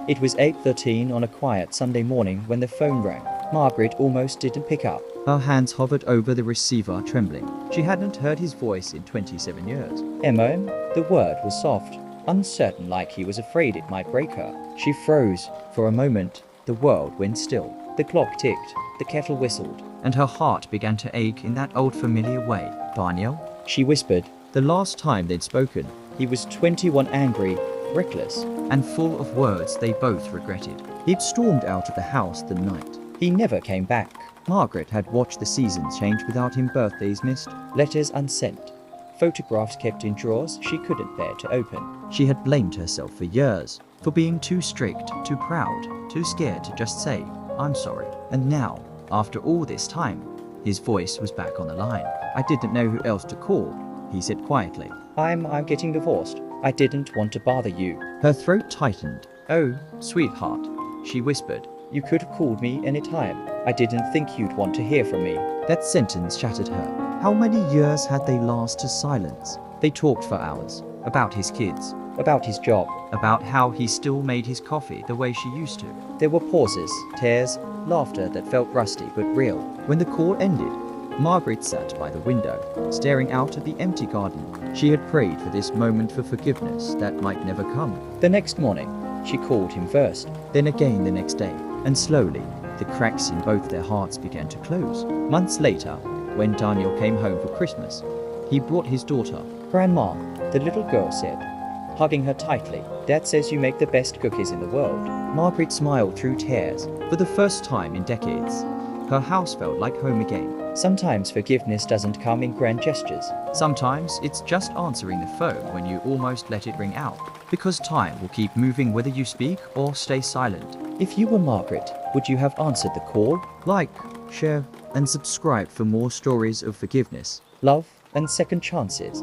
It was 8:13 on a quiet Sunday morning when the phone rang. Margaret almost didn't pick up. Her hands hovered over the receiver, trembling. She hadn't heard his voice in 27 years. Emma, the word was soft, uncertain, like he was afraid it might break her. She froze. For a moment, the world went still. The clock ticked, the kettle whistled, and her heart began to ache in that old familiar way. "Daniel?" she whispered. The last time they'd spoken, he was 21, angry, reckless, and full of words they both regretted. He'd stormed out of the house the night. He never came back. Margaret had watched the seasons change without him, birthdays missed, letters unsent, photographs kept in drawers she couldn't bear to open. She had blamed herself for years, for being too strict, too proud, too scared to just say, "I'm sorry." And now, after all this time, his voice was back on the line. "I didn't know who else to call," he said quietly. I'm getting divorced. I didn't want to bother you." Her throat tightened. "Oh, sweetheart," she whispered. "You could have called me any time. I didn't think you'd want to hear from me." That sentence shattered her. How many years had they lost to silence? They talked for hours. About his kids. About his job. About how he still made his coffee the way she used to. There were pauses, tears, laughter that felt rusty but real. When the call ended, Margaret sat by the window, staring out at the empty garden. She had prayed for this moment for forgiveness that might never come. The next morning, she called him first, then again the next day, and slowly, the cracks in both their hearts began to close. Months later, when Daniel came home for Christmas, he brought his daughter. "Grandma," the little girl said, hugging her tightly, "Dad says you make the best cookies in the world." Margaret smiled through tears. For the first time in decades, her house felt like home again. Sometimes forgiveness doesn't come in grand gestures. Sometimes it's just answering the phone when you almost let it ring out. Because time will keep moving whether you speak or stay silent. If you were Margaret, would you have answered the call? Like, share, and subscribe for more stories of forgiveness, love, and second chances.